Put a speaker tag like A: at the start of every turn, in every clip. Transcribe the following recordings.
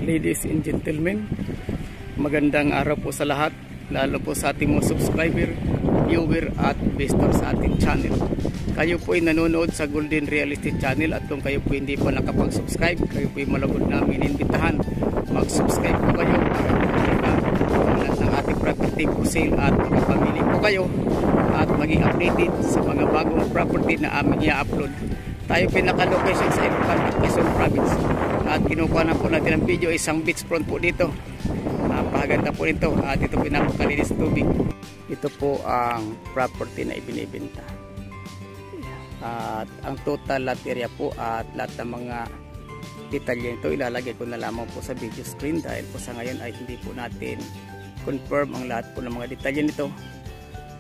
A: Ladies and gentlemen, magandang araw po sa lahat, lalo po sa ating mga subscriber, viewer at investor sa ating channel. Kayo po ay nanonood sa Golden Real Estate Channel at kung kayo po hindi pa nakapag-subscribe, kayo po ay malugod namin inimbitahan. Mag-subscribe po kayo para makita ng ating property for sale at makapamili po kayo at maging updated sa mga bagong property na aming i-upload. Tayo pinaka-location sa Ilocan at Quezon Province. At kinukuha na po natin ang video, isang beachfront po dito. Napakaganda po nito at ito pinapakalinis tubig. Ito po ang property na ibinibenta. At ang total lot area po at lahat ng mga detalye nito ilalagay ko na lamang po sa video screen dahil po sa ngayon ay hindi po natin confirm ang lahat po ng mga detalye nito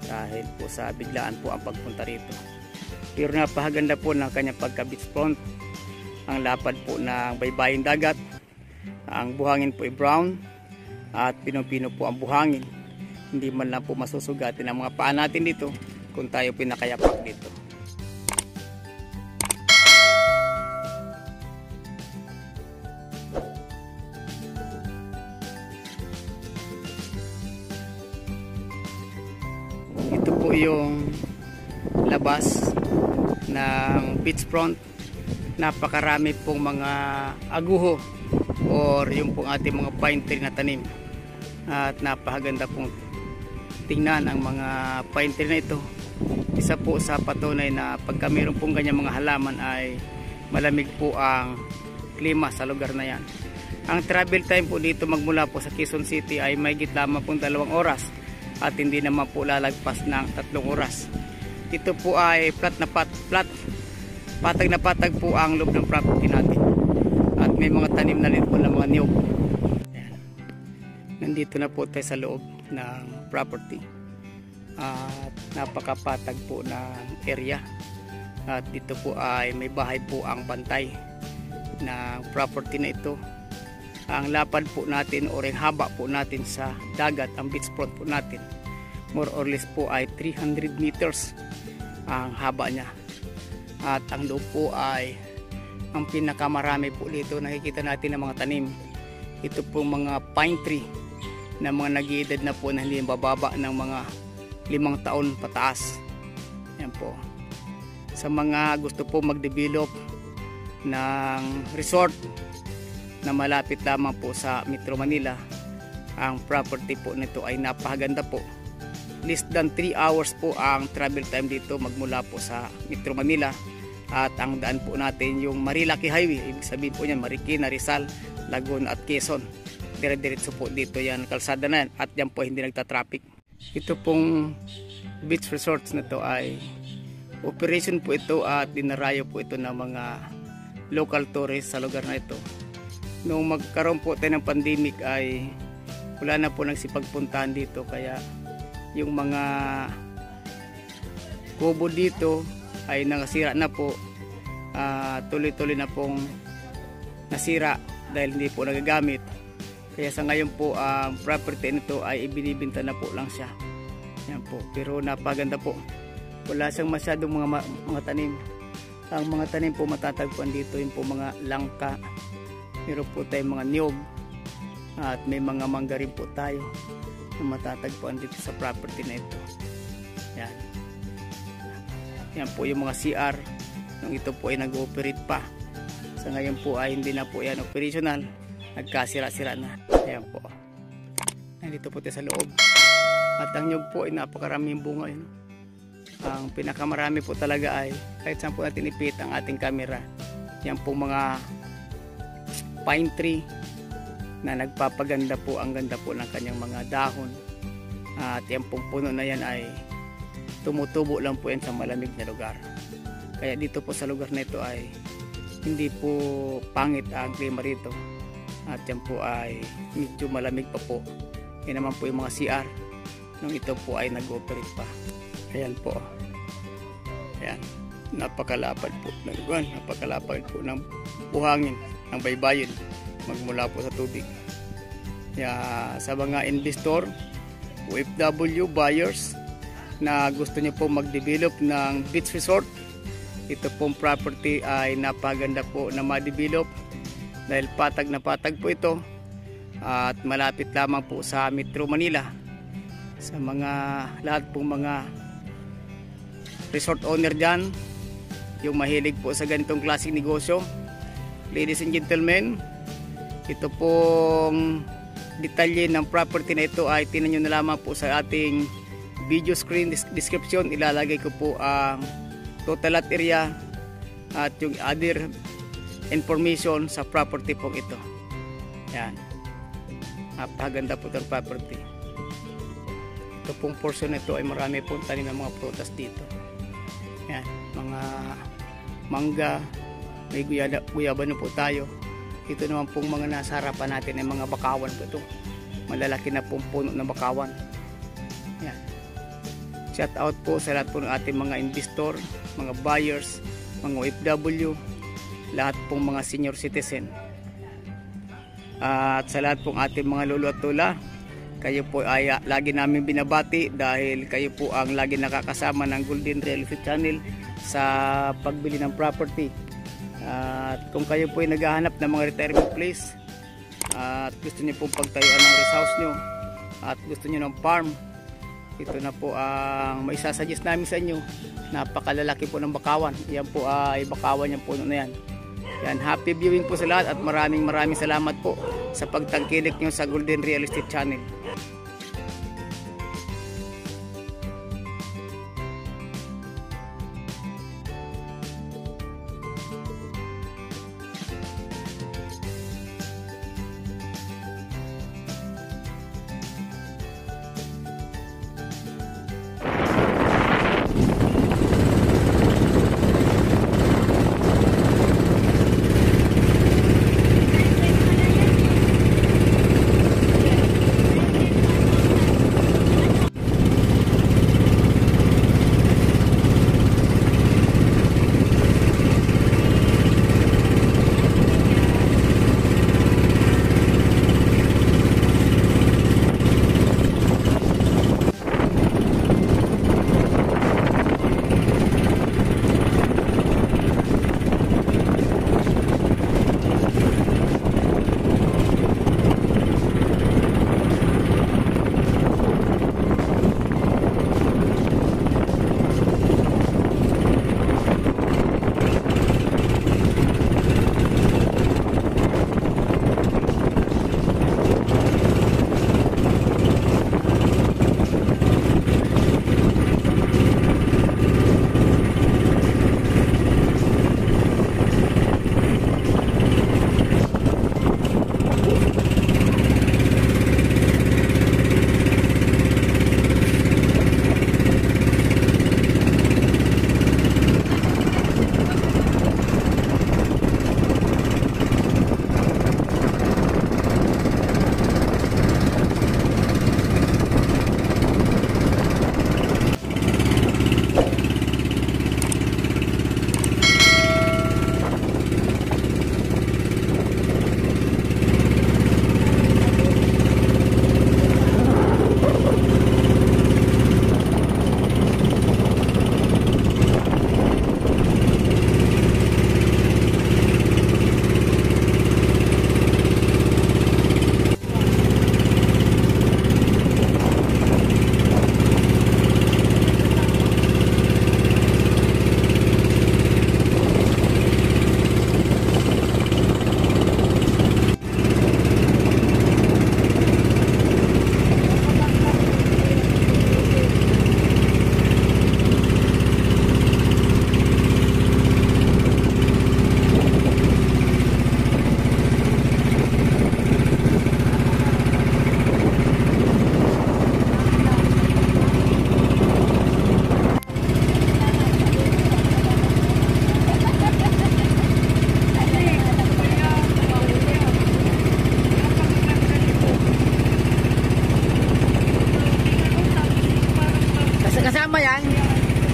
A: dahil po sa biglaan po ang pagpunta rito. Pero napakaganda po ng kanyang pagka-beachfront. Ang lapad po ng baybaying dagat, ang buhangin po ay brown at pinong-pino po ang buhangin. Hindi man lang po masusugatin ang mga paa natin dito kung tayo pinakayapak dito. Ito po yung labas ng beachfront. Napakarami pong mga aguho or yung pong ating mga pine tree na tanim at napakaganda pong tingnan ang mga pine tree na ito. Isa po sa patunay na pagka mayroon pong ganyan mga halaman ay malamig po ang klima sa lugar na yan. Ang travel time po dito magmula po sa Quezon City ay mahigit lamang pong 2 oras at hindi naman po lalagpas ng 3 oras. Ito po ay patag na patag po ang loob ng property natin at may mga tanim na rin po ng mga niyog. Nandito na po tayo sa loob ng property at napakapatag po ng area at dito po ay may bahay po ang bantay ng property na ito. Ang lapad po natin o rin haba po natin sa dagat, ang beachfront po natin more or less po ay 300 meters ang haba niya. At ang loob po ay ang pinakamarami po dito nakikita natin ng mga tanim. Ito po mga pine tree na mga nag-iedad na po na hindi bababa ng mga 5 taon pataas. Yan po. Sa mga gusto po mag-develop ng resort na malapit lamang po sa Metro Manila, ang property po nito ay napakaganda po. Less than 3 hours po ang travel time dito magmula po sa Metro Manila at ang daan po natin yung Marilaki Highway, ibig sabihin po yan Marikina, Rizal, Laguna at Quezon. Dire-diretso po dito yan kalsada na yan at yan po hindi nagta-traffic. Ito pong beach resorts na to ay operation po ito at dinarayo po ito ng mga local tourists sa lugar na ito. Noong magkaroon po tayo ng pandemic ay wala na po nagsipagpuntahan dito kaya yung mga kubo dito ay nakasira na po, tuloy-tuloy na pong nasira dahil hindi po nagagamit. Kaya sa ngayon po ang property nito ay ibinibenta na po lang siya. Yan po. Pero napaganda po. Wala siyang masyadong mga tanim. Ang mga tanim po matatagpuan dito yung po mga langka. Meron po tayong mga niyog at may mga mangga rin po tayo na matatagpuan dito sa property na ito. Yan. Yan po yung mga CR nung ito po ay nag-ooperate pa. Sa ngayon po ay hindi na po yan operational. Nagkasira-sira na. Yan po. Nandito po tayo sa loob. At ang nyug po ay napakaraming bunga. Yun. Ang pinakamarami po talaga ay kahit saan po natin ipit ang ating camera. Yan po mga pine tree na nagpapaganda po, ang ganda po ng kanyang mga dahon. At yan pong puno na yan ay tumutubo lang po yan sa malamig na lugar. Kaya dito po sa lugar na ito ay hindi po pangit ang klima rito. At yan po ay medyo malamig pa po. Yan naman po yung mga CR nung ito po ay nag-operate pa. Ayan po. Ayan. Napakalapad po ng lugar. Napakalapad po ng buhangin, ng baybayin magmula po sa tubig. Kaya sa mga investor, OFW buyers na gusto niyo po mag-develop ng beach resort, ito pong property ay napaganda po na ma-develop dahil patag na patag po ito at malapit lamang po sa Metro Manila. Sa mga lahat pong mga resort owner dyan, yung mahilig po sa ganitong klaseng negosyo, ladies and gentlemen, ito pong detalye ng property na ito ay tinan nyo na lamang po sa ating video screen description. Ilalagay ko po ang total lot area at yung other information sa property po ito. Yan, napakaganda po itong property. Ito pong portion nito ay marami pong tanim ng mga prutas dito. Yan, mga mangga, may guyaba na po tayo. Ito naman pong mga nasa harapan natin ay mga bakawan po ito. Malalaki na pong puno ng bakawan. Yan. Shout out po sa lahat po ng ating mga investor, mga buyers, mga OFW, lahat pong mga senior citizen. At sa lahat pong ating mga lolo at tula, kayo po ay lagi namin binabati dahil kayo po ang lagi nakakasama ng Golden Real Estate Channel sa pagbili ng property. At kung kayo po ay naghahanap ng mga retirement place at gusto niyo pong pagtayuan ng rest house nyo at gusto niyo ng farm, ito na po ang maisasuggest namin sa inyo. Napakalalaki po ng bakawan. Yan po ay bakawan yung puno na yan. Yan, happy viewing po sa lahat at maraming salamat po sa pagtangkilik nyo sa Golden Real Estate Channel.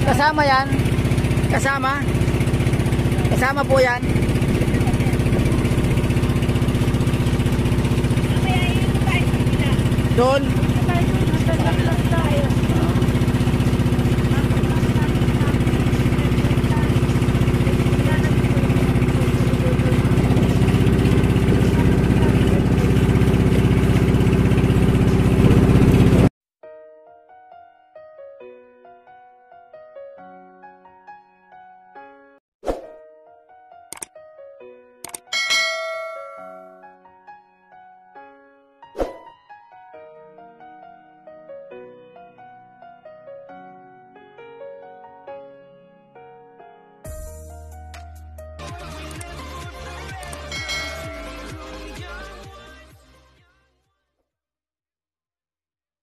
B: Kasama yan. Kasama po yan. Doon.